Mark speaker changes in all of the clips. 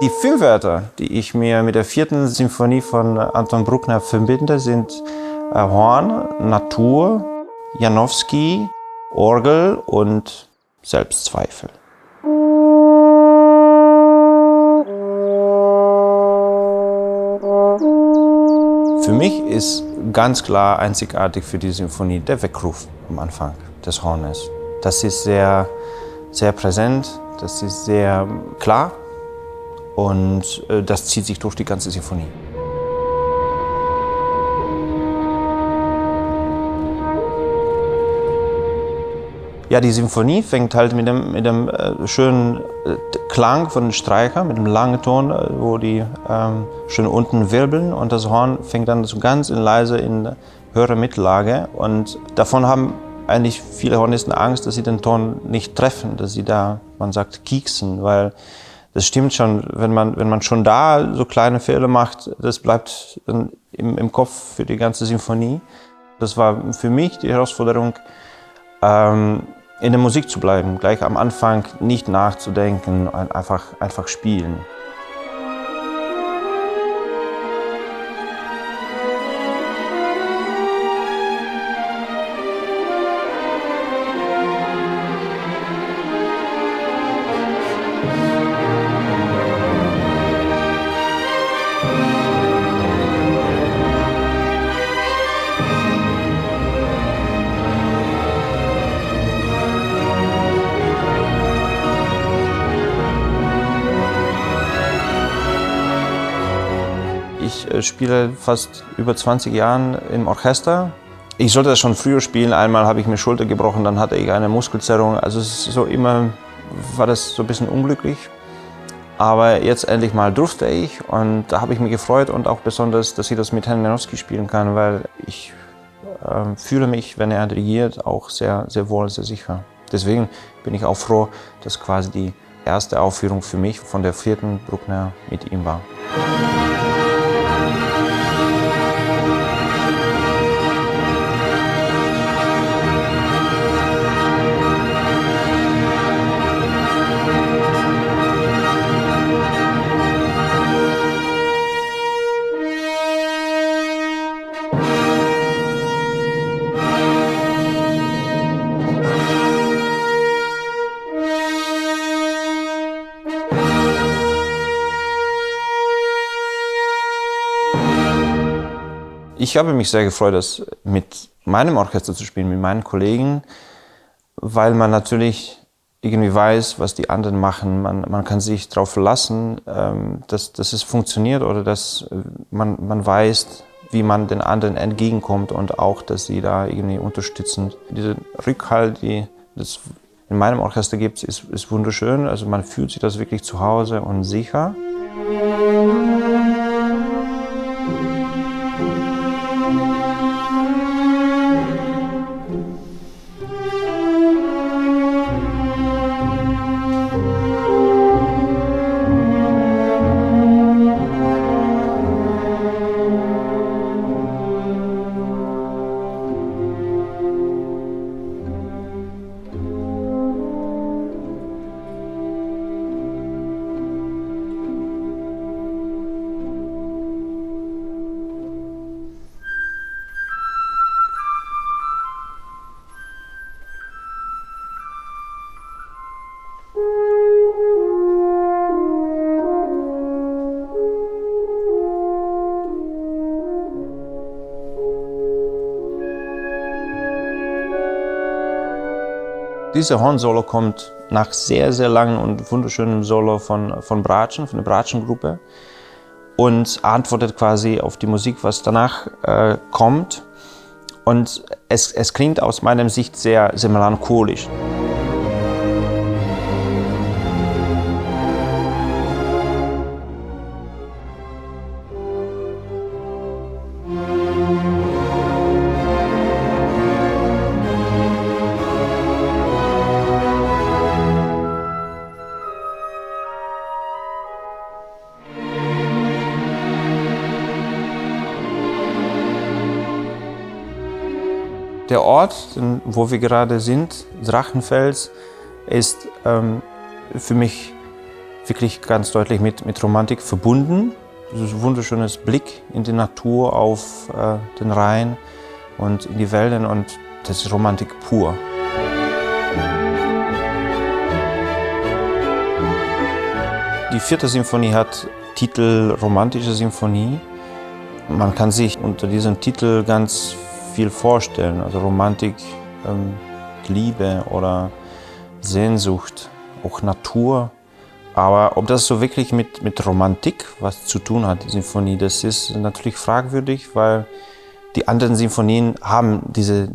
Speaker 1: Die Füllwörter, die ich mir mit der 4. Symphonie von Anton Bruckner verbinde, sind Horn, Natur, Janowski, Orgel und Selbstzweifel. Für mich ist ganz klar einzigartig für die Symphonie der Weckruf am Anfang des Hornes. Das ist sehr, sehr präsent, das ist sehr klar und das zieht sich durch die ganze Symphonie. Ja, die Symphonie fängt halt mit dem schönen Klang von den Streichern, mit dem langen Ton, wo die schön unten wirbeln, und das Horn fängt dann so ganz leise in höherer Mittellage, und davon haben eigentlich viele Hornisten Angst, dass sie den Ton nicht treffen, dass sie da, man sagt, kieksen, weil das stimmt schon, wenn man schon da so kleine Fehler macht, das bleibt im Kopf für die ganze Symphonie. Das war für mich die Herausforderung, in der Musik zu bleiben, gleich am Anfang nicht nachzudenken, einfach spielen. Ich spiele fast über 20 Jahre im Orchester. Ich sollte das schon früher spielen. Einmal habe ich mir Schulter gebrochen, dann hatte ich eine Muskelzerrung. Also es ist so immer war das so ein bisschen unglücklich. Aber jetzt endlich mal durfte ich, und da habe ich mich gefreut, und auch besonders, dass ich das mit Herrn Janowski spielen kann, weil ich fühle mich, wenn er dirigiert, auch sehr, sehr wohl, sehr sicher. Deswegen bin ich auch froh, dass quasi die erste Aufführung für mich von der 4. Bruckner mit ihm war. Ich habe mich sehr gefreut, das mit meinem Orchester zu spielen, mit meinen Kollegen, weil man natürlich irgendwie weiß, was die anderen machen. Man kann sich darauf verlassen, dass es funktioniert, oder dass man weiß, wie man den anderen entgegenkommt, und auch, dass sie da irgendwie unterstützen. Dieser Rückhalt, den es in meinem Orchester gibt, ist wunderschön. Also man fühlt sich das wirklich zu Hause und sicher. Dieser Hornsolo kommt nach sehr, sehr langem und wunderschönem Solo von Bratsche, von der Bratsche-Gruppe, und antwortet quasi auf die Musik, was danach kommt. Und es klingt aus meiner Sicht sehr, sehr melancholisch. Der Ort, wo wir gerade sind, Drachenfels, ist für mich wirklich ganz deutlich mit Romantik verbunden. So ein wunderschönes Blick in die Natur, auf den Rhein und in die Wälder, und das ist Romantik pur. Die 4. Symphonie hat Titel Romantische Symphonie. Man kann sich unter diesem Titel ganz viel vorstellen, also Romantik, Liebe oder Sehnsucht, auch Natur. Aber ob das so wirklich mit Romantik was zu tun hat, die Symphonie, das ist natürlich fragwürdig, weil die anderen Symphonien haben diese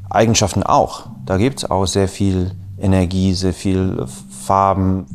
Speaker 1: Eigenschaften auch. Da gibt es auch sehr viel Energie, sehr viel Farben.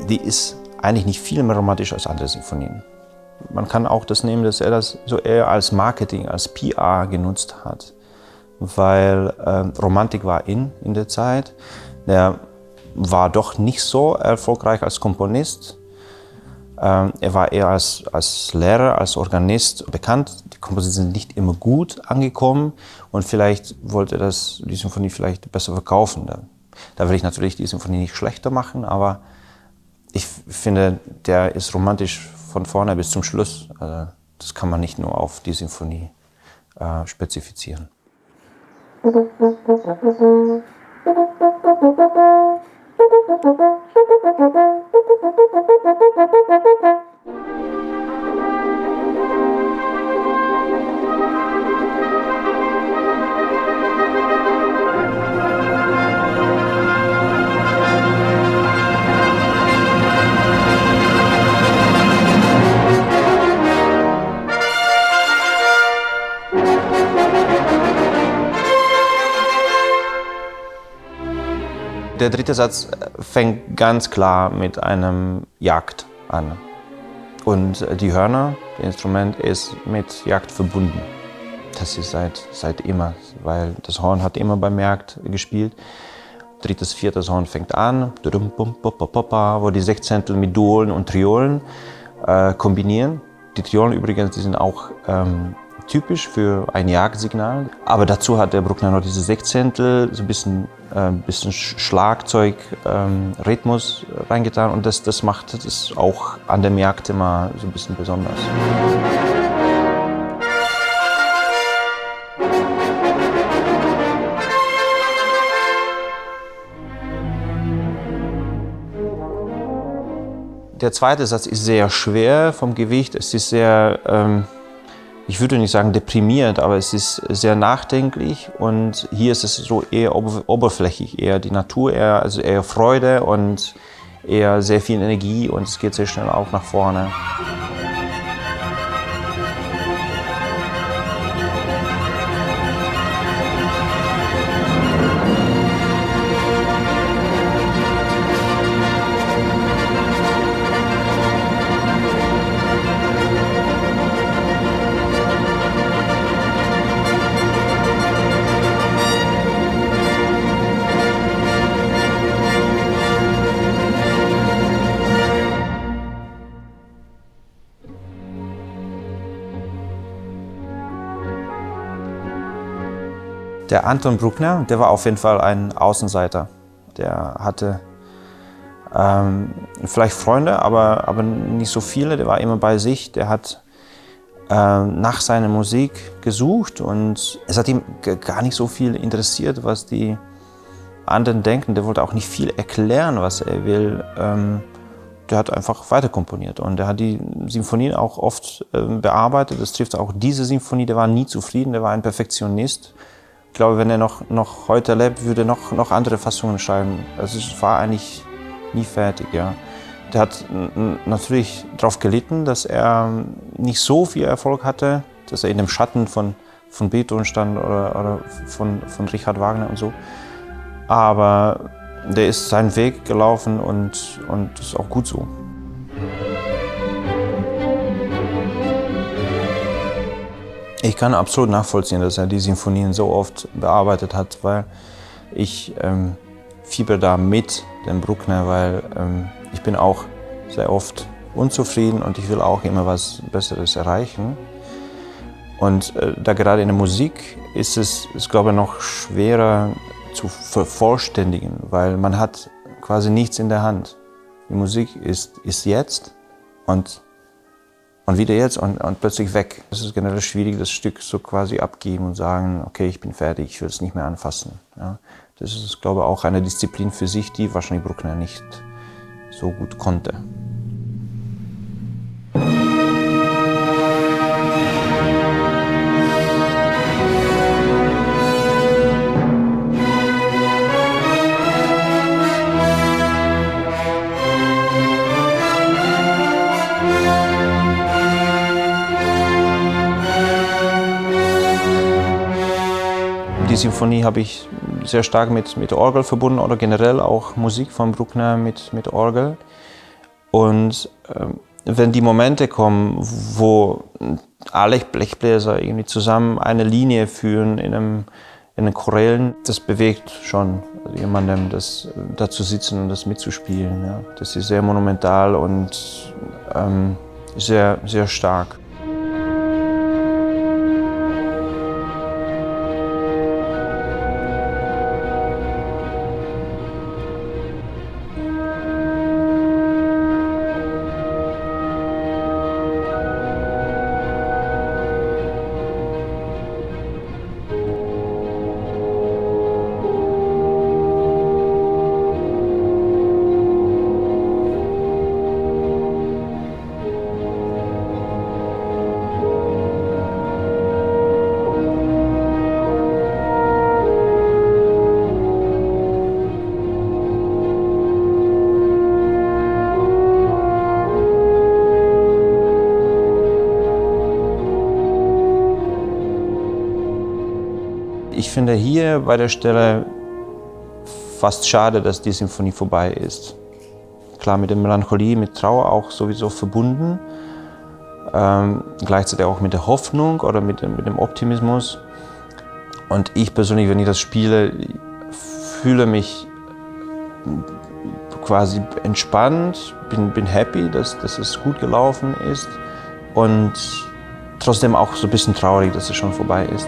Speaker 1: Die ist eigentlich nicht viel mehr romantisch als andere Symphonien. Man kann auch das nehmen, dass er das so eher als Marketing, als PR genutzt hat, weil Romantik war in der Zeit. Der war doch nicht so erfolgreich als Komponist. Er war eher als Lehrer, als Organist bekannt. Die Kompositionen sind nicht immer gut angekommen und vielleicht wollte er die Symphonie vielleicht besser verkaufen. Da will ich natürlich die Symphonie nicht schlechter machen, aber ich finde, der ist romantisch von vorne bis zum Schluss. Also das kann man nicht nur auf die Symphonie spezifizieren. Der 3. Satz fängt ganz klar mit einem Jagd an. Und die Hörner, das Instrument, ist mit Jagd verbunden. Das ist seit immer, weil das Horn hat immer beim Jagd gespielt. 3., 4. Horn fängt an, wo die Sechzehntel mit Duolen und Triolen kombinieren. Die Triolen übrigens, die sind auch typisch für ein Jagdsignal. Aber dazu hat der Bruckner noch diese Sechzehntel, so ein bisschen Schlagzeug, Rhythmus reingetan, und das macht es auch an dem Jagd immer so ein bisschen besonders. Der 2. Satz ist sehr schwer vom Gewicht. Es ist sehr, ich würde nicht sagen deprimiert, aber es ist sehr nachdenklich. Und hier ist es so eher oberflächlich, eher die Natur, eher Freude und eher sehr viel Energie, und es geht sehr schnell auch nach vorne. Der Anton Bruckner, der war auf jeden Fall ein Außenseiter. Der hatte vielleicht Freunde, aber nicht so viele. Der war immer bei sich. Der hat nach seiner Musik gesucht, und es hat ihm gar nicht so viel interessiert, was die anderen denken. Der wollte auch nicht viel erklären, was er will. Der hat einfach weiter komponiert, und er hat die Symphonien auch oft bearbeitet. Das trifft auch diese Symphonie. Der war nie zufrieden, der war ein Perfektionist. Ich glaube, wenn er noch heute lebt, würde er noch andere Fassungen schreiben. Also es war eigentlich nie fertig. Ja. Der hat natürlich darauf gelitten, dass er nicht so viel Erfolg hatte, dass er in dem Schatten von Beethoven stand oder von Richard Wagner und so. Aber der ist seinen Weg gelaufen, und das ist auch gut so. Ich kann absolut nachvollziehen, dass er die Symphonien so oft bearbeitet hat, weil ich fieber da mit. den Bruckner, weil ich bin auch sehr oft unzufrieden und ich will auch immer was Besseres erreichen. Und da gerade in der Musik ist es, glaube ich, noch schwerer zu vervollständigen, weil man hat quasi nichts in der Hand. Die Musik ist jetzt und wieder jetzt und plötzlich weg. Es ist generell schwierig, das Stück so quasi abgeben und sagen, okay, ich bin fertig, ich will es nicht mehr anfassen. Ja, das ist, glaube ich, auch eine Disziplin für sich, die wahrscheinlich Bruckner nicht so gut konnte. Die Symphonie habe ich sehr stark mit Orgel verbunden oder generell auch Musik von Bruckner mit Orgel. Und wenn die Momente kommen, wo alle Blechbläser irgendwie zusammen eine Linie führen in den Chorälen, das bewegt schon jemandem, da zu sitzen und das mitzuspielen. Ja. Das ist sehr monumental und sehr, sehr stark. Ich finde hier bei der Stelle fast schade, dass die Symphonie vorbei ist. Klar, mit der Melancholie, mit Trauer auch sowieso verbunden. Gleichzeitig auch mit der Hoffnung oder mit dem Optimismus. Und ich persönlich, wenn ich das spiele, fühle mich quasi entspannt, bin happy, dass es gut gelaufen ist und trotzdem auch so ein bisschen traurig, dass es schon vorbei ist.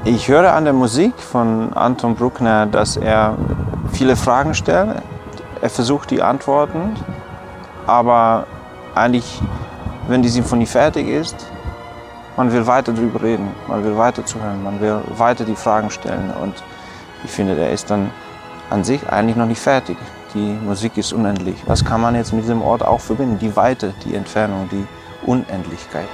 Speaker 1: Ich höre an der Musik von Anton Bruckner, dass er viele Fragen stellt. Er versucht die Antworten, aber eigentlich, wenn die Symphonie fertig ist, man will weiter darüber reden, man will weiter zuhören, man will weiter die Fragen stellen. Und ich finde, der ist dann an sich eigentlich noch nicht fertig. Die Musik ist unendlich. Was kann man jetzt mit diesem Ort auch verbinden? Die Weite, die Entfernung, die Unendlichkeit.